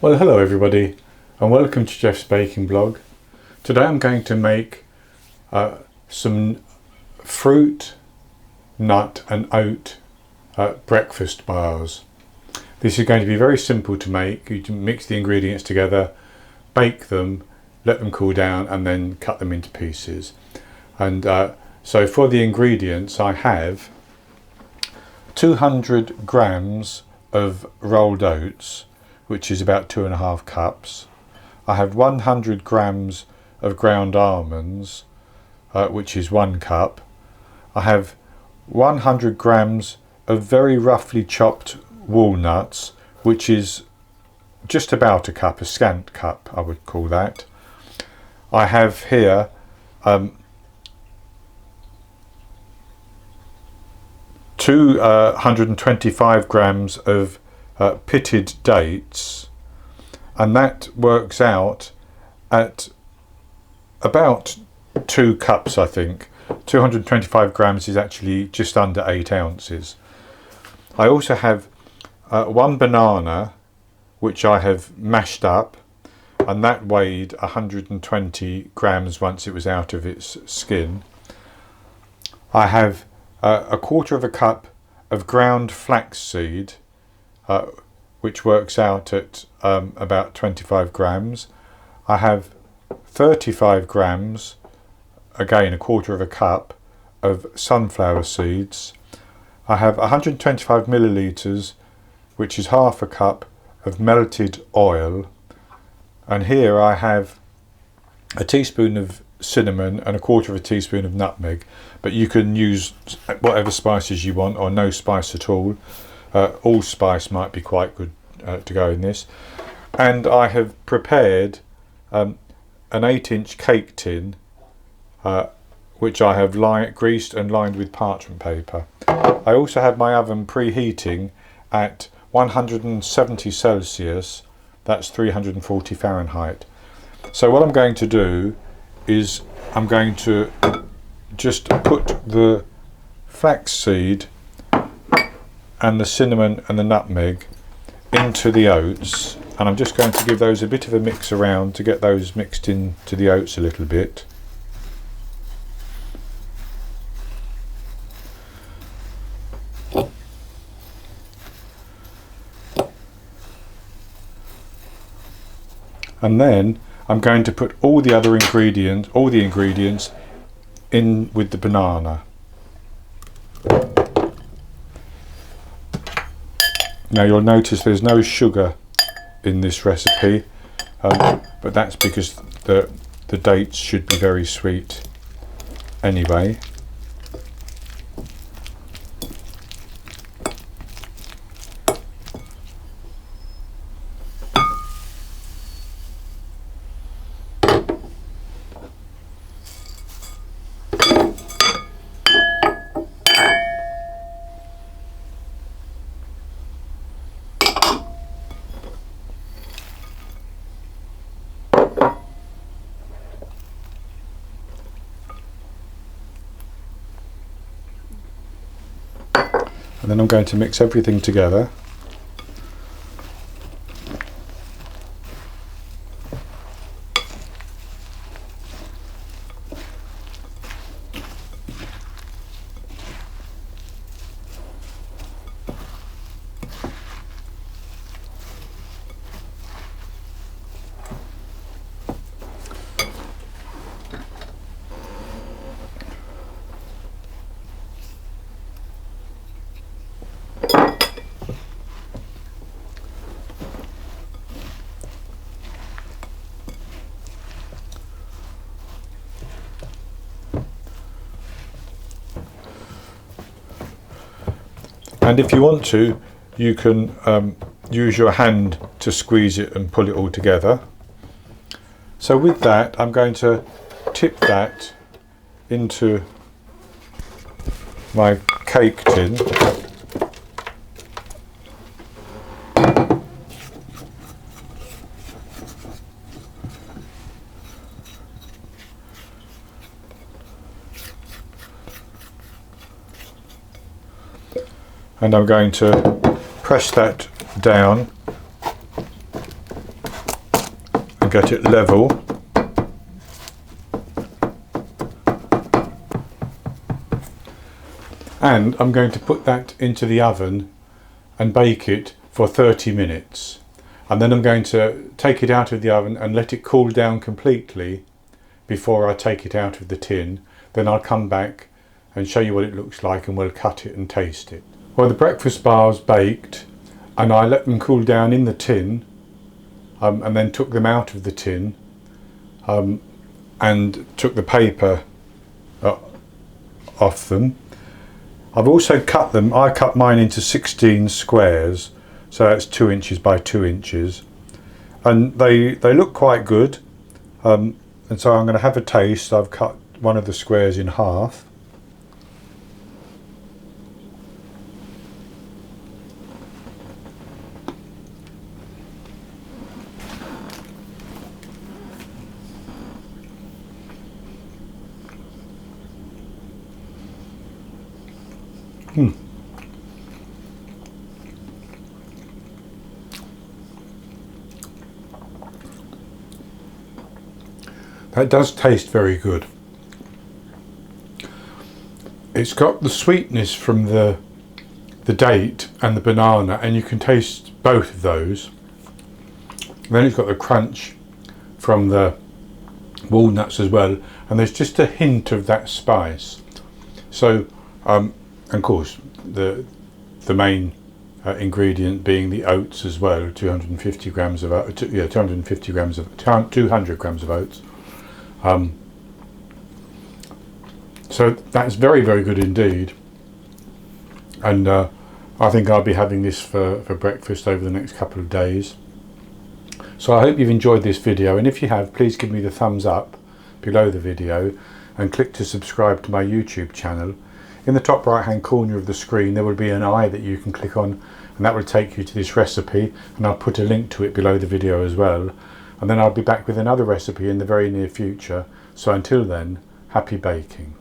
Well, hello everybody and welcome to Jeff's Baking Blog. Today I'm going to make some fruit, nut and oat breakfast bars. This is going to be very simple to make. You can mix the ingredients together, bake them, let them cool down and then cut them into pieces. And so for the ingredients I have 200 grams of rolled oats, which is about 2.5 cups. I have 100 grams of ground almonds, which is 1 cup. I have 100 grams of very roughly chopped walnuts, which is just about a cup, a scant cup I would call that. I have here 225 grams of pitted dates, and that works out at about 2 cups. I think 225 grams is actually just under 8 ounces. I also have 1 banana which I have mashed up, and that weighed 120 grams once it was out of its skin. I have a 1/4 cup of ground flaxseed, which works out at about 25 grams. I have 35 grams, again a 1/4 cup, of sunflower seeds. I have 125 millilitres, which is 1/2 cup, of melted oil. And here I have a teaspoon of cinnamon and a 1/4 teaspoon of nutmeg, but you can use whatever spices you want or no spice at all. Allspice might be quite good to go in this. And I have prepared an 8-inch cake tin, which I have greased and lined with parchment paper. I also have my oven preheating at 170 Celsius, that's 340 Fahrenheit. So what I'm going to do is I'm going to just put the flaxseed and the cinnamon and the nutmeg into the oats, and I'm just going to give those a bit of a mix around to get those mixed into the oats a little bit. And then I'm going to put all the ingredients in with the banana. Now you'll notice there's no sugar in this recipe, but that's because the dates should be very sweet anyway. And then I'm going to mix everything together. And if you want to, you can use your hand to squeeze it and pull it all together. So with that, I'm going to tip that into my cake tin. And I'm going to press that down get it level. And I'm going to put that into the oven and bake it for 30 minutes. And then I'm going to take it out of the oven and let it cool down completely before I take it out of the tin. Then I'll come back and show you what it looks like, and we'll cut it and taste it. Well, the breakfast bars baked, and I let them cool down in the tin, and then took them out of the tin, and took the paper off them. I've also cut them. I cut mine into 16 squares, so that's 2 inches by 2 inches, and they look quite good. And so I'm going to have a taste. I've cut one of the squares in half. That does taste very good. It's got the sweetness from the date and the banana, and you can taste both of those. And then it's got the crunch from the walnuts as well, and there's just a hint of that spice. So, and of course, the main ingredient being the oats as well. 250 grams of 250 grams of 200 grams of oats. So that's very, very good indeed, and I think I'll be having this for breakfast over the next couple of days. So I hope you've enjoyed this video, and if you have, please give me the thumbs up below the video and click to subscribe to my YouTube channel. In the top right hand corner of the screen there will be an eye that you can click on, and that will take you to this recipe, and I'll put a link to it below the video as well. And then I'll be back with another recipe in the very near future. So until then, happy baking.